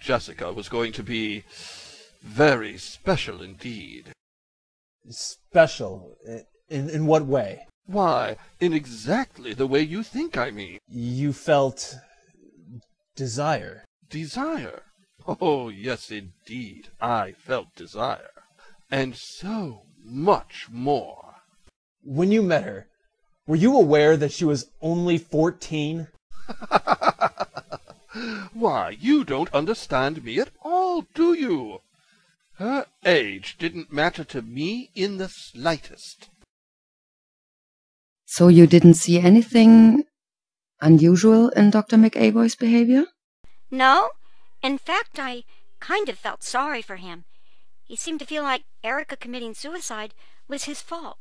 Jessica was going to be very special indeed. Special? In what way? Why, in exactly the way you think I mean. You felt desire. Desire? Oh, yes, indeed, I felt desire. And so much more. When you met her, were you aware that she was only 14? Why, you don't understand me at all, do you? Her age didn't matter to me in the slightest. So you didn't see anything unusual in Dr. McAvoy's behavior? No. In fact, I kind of felt sorry for him. He seemed to feel like Erica committing suicide was his fault.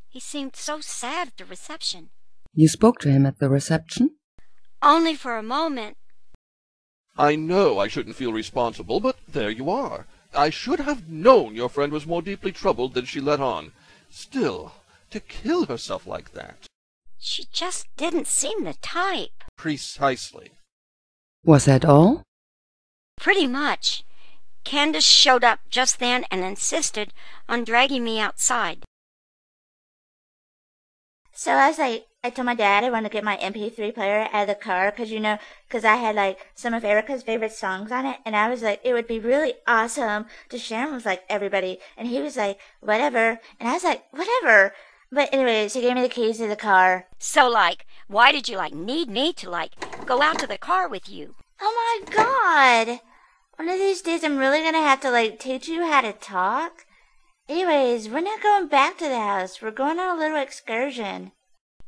He seemed so sad at the reception. You spoke to him at the reception? Only for a moment. I know I shouldn't feel responsible, but there you are. I should have known your friend was more deeply troubled than she let on. Still, to kill herself like that. She just didn't seem the type. Precisely. Was that all? Pretty much. Candace showed up just then and insisted on dragging me outside. So I told my dad I wanted to get my MP3 player out of the car because I had some of Erica's favorite songs on it, and I was like, it would be really awesome to share them with everybody. And he was like, whatever, and I was like, whatever. But anyways, he gave me the keys to the car. So why did you need me to go out to the car with you? Oh my God! One of these days I'm really gonna have to teach you how to talk. Anyways, we're not going back to the house. We're going on a little excursion.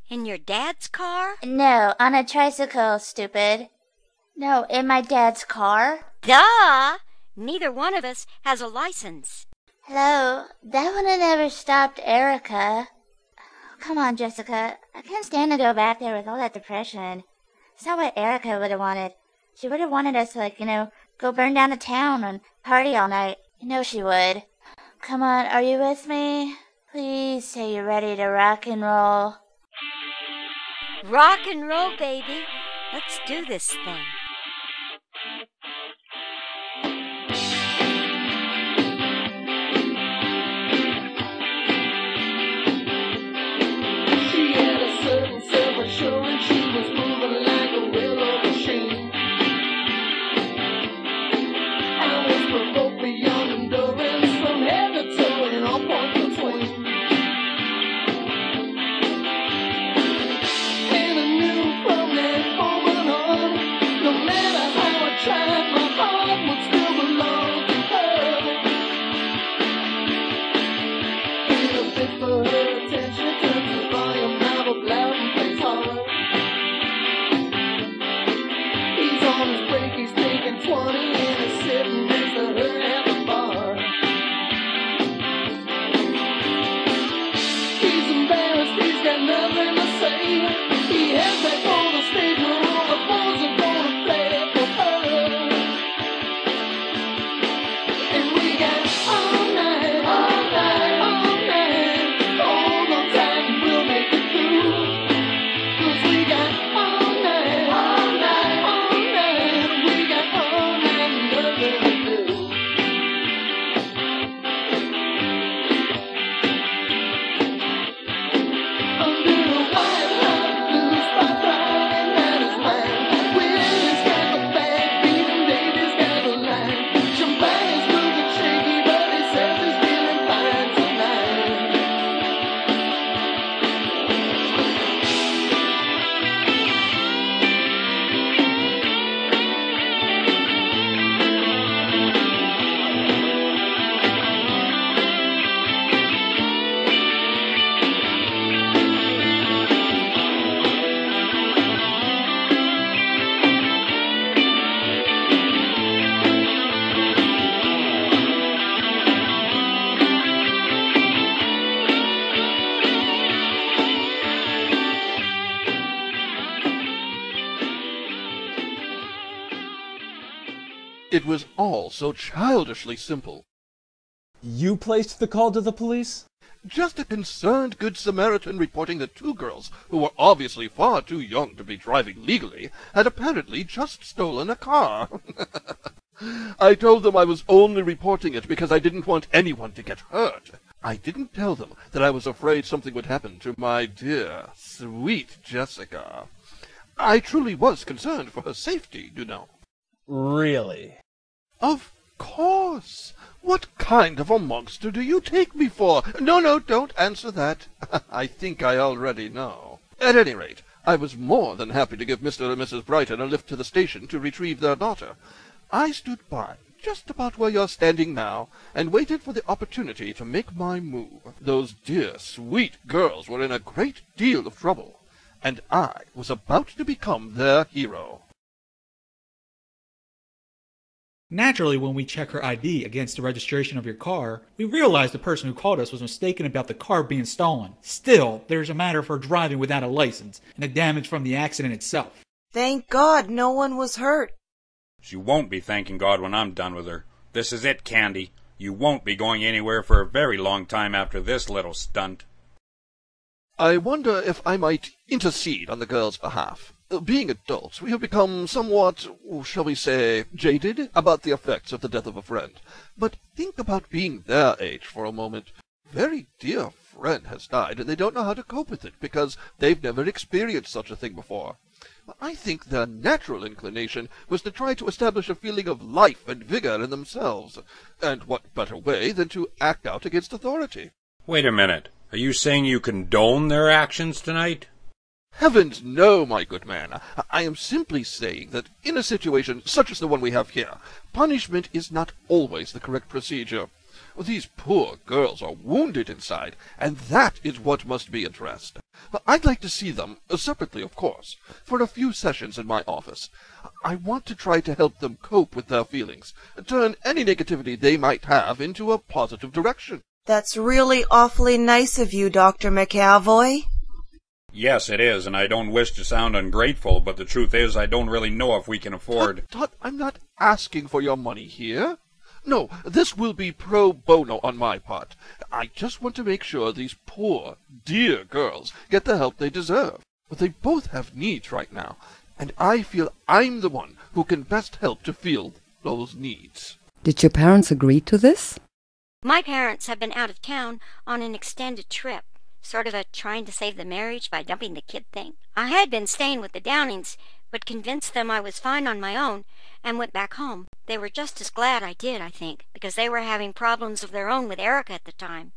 In your dad's car? No, on a tricycle, stupid. No, in my dad's car. Duh! Neither one of us has a license. Hello, that would have never stopped Erica. Come on, Jessica. I can't stand to go back there with all that depression. It's not what Erica would have wanted. She would have wanted us to, go burn down the town and party all night. You know she would. Come on, are you with me? Please say you're ready to rock and roll. Rock and roll, baby. Let's do this thing. She had a certain self-assurance. She was moving like a willow machine. I was provoked beyond endurance, from head to toe and all points between. And I knew from that moment on, no matter how I tried, my heart would still belong to her. And a bit for her attention, turns the volume knob up loud and plays hard. He's on his break, he's taking 20 and is sitting next to her at the bar. He's embarrassed, he's got nothing to say. He heads back on the stage where all the boys are gonna play for her. And we got all night, all night, all night. Hold on tight and we'll make it through. 'Cause we got all night, all night, all night. We got all night and nothing to do. Under a white hot blue spotlight, and that is mine. Willie's got the backbeat and Davy's got the line. Champagne's moving shaky, but he says he's feeling fine tonight. It was all so childishly simple. You placed the call to the police? Just a concerned Good Samaritan reporting that two girls, who were obviously far too young to be driving legally, had apparently just stolen a car. I told them I was only reporting it because I didn't want anyone to get hurt. I didn't tell them that I was afraid something would happen to my dear, sweet Jessica. I truly was concerned for her safety, you know. Really? Of course. What kind of a monster do you take me for? No, don't answer that. I think I already know. At any rate, I was more than happy to give Mr. and Mrs. Brighton a lift to the station to retrieve their daughter. I stood by, just about where you're standing now, and waited for the opportunity to make my move. Those dear, sweet girls were in a great deal of trouble, and I was about to become their hero. Naturally, when we check her ID against the registration of your car, we realize the person who called us was mistaken about the car being stolen. Still, there's a matter of her driving without a license, and the damage from the accident itself. Thank God no one was hurt. She won't be thanking God when I'm done with her. This is it, Candy. You won't be going anywhere for a very long time after this little stunt. I wonder if I might intercede on the girl's behalf. Being adults, we have become somewhat, shall we say, jaded about the effects of the death of a friend. But think about being their age for a moment. Very dear friend has died, and they don't know how to cope with it because they've never experienced such a thing before. I think their natural inclination was to try to establish a feeling of life and vigor in themselves. And what better way than to act out against authority? Wait a minute. Are you saying you condone their actions tonight? Heavens, no, my good man. I am simply saying that in a situation such as the one we have here, punishment is not always the correct procedure. These poor girls are wounded inside, and that is what must be addressed. I'd like to see them, separately of course, for a few sessions in my office. I want to try to help them cope with their feelings, turn any negativity they might have into a positive direction. That's really awfully nice of you, Dr. McAvoy. Yes, it is, and I don't wish to sound ungrateful, but the truth is I don't really know if we can afford... Tut, I'm not asking for your money here. No, this will be pro bono on my part. I just want to make sure these poor, dear girls get the help they deserve. But they both have needs right now, and I feel I'm the one who can best help to fill those needs. Did your parents agree to this? My parents have been out of town on an extended trip. Sort of a trying to save the marriage by dumping the kid thing. I had been staying with the Downings, but convinced them I was fine on my own and went back home. They were just as glad I did, I think, because they were having problems of their own with Erica at the time.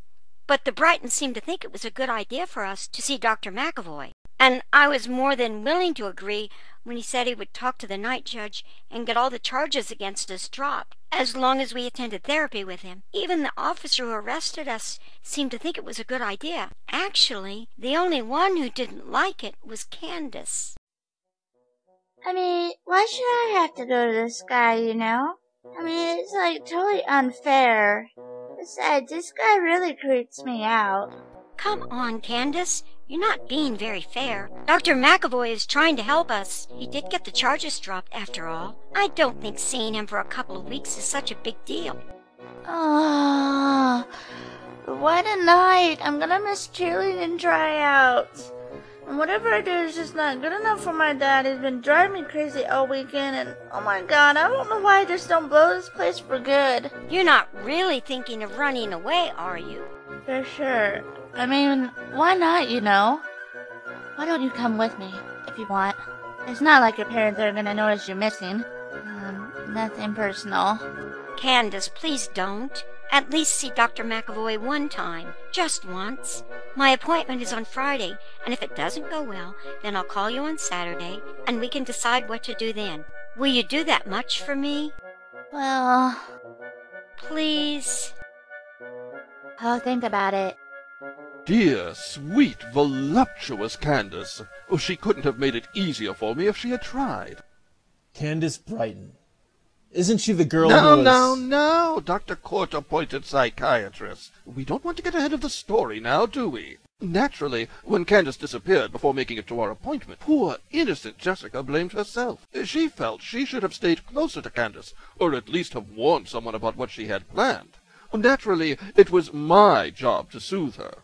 But the Brightons seemed to think it was a good idea for us to see Dr. McAvoy, and I was more than willing to agree when he said he would talk to the night judge and get all the charges against us dropped, as long as we attended therapy with him. Even the officer who arrested us seemed to think it was a good idea. Actually, the only one who didn't like it was Candace. I mean, why should I have to go to this guy, you know? I mean, it's like totally unfair. Besides, this guy really creeps me out. Come on, Candace. You're not being very fair. Dr. McAvoy is trying to help us. He did get the charges dropped, after all. I don't think seeing him for a couple of weeks is such a big deal. Oh, why tonight? I'm gonna miss cheerleading tryouts. And whatever I do is just not good enough for my dad. He's been driving me crazy all weekend, and oh my god, I don't know why I just don't blow this place for good. You're not really thinking of running away, are you? For sure. I mean, why not, you know? Why don't you come with me, if you want? It's not like your parents are gonna notice you missing. Nothing personal. Candace, please don't. At least see Dr. McAvoy one time. Just once. My appointment is on Friday, and if it doesn't go well, then I'll call you on Saturday, and we can decide what to do then. Will you do that much for me? Well... Please? I'll think about it. Dear, sweet, voluptuous Candace. Oh, she couldn't have made it easier for me if she had tried. Candace Brighton. Isn't she the girl No, who was... no, Dr. Court-appointed psychiatrist. We don't want to get ahead of the story now, do we? Naturally, when Candace disappeared before making it to our appointment, poor, innocent Jessica blamed herself. She felt she should have stayed closer to Candace, or at least have warned someone about what she had planned. Naturally, it was my job to soothe her.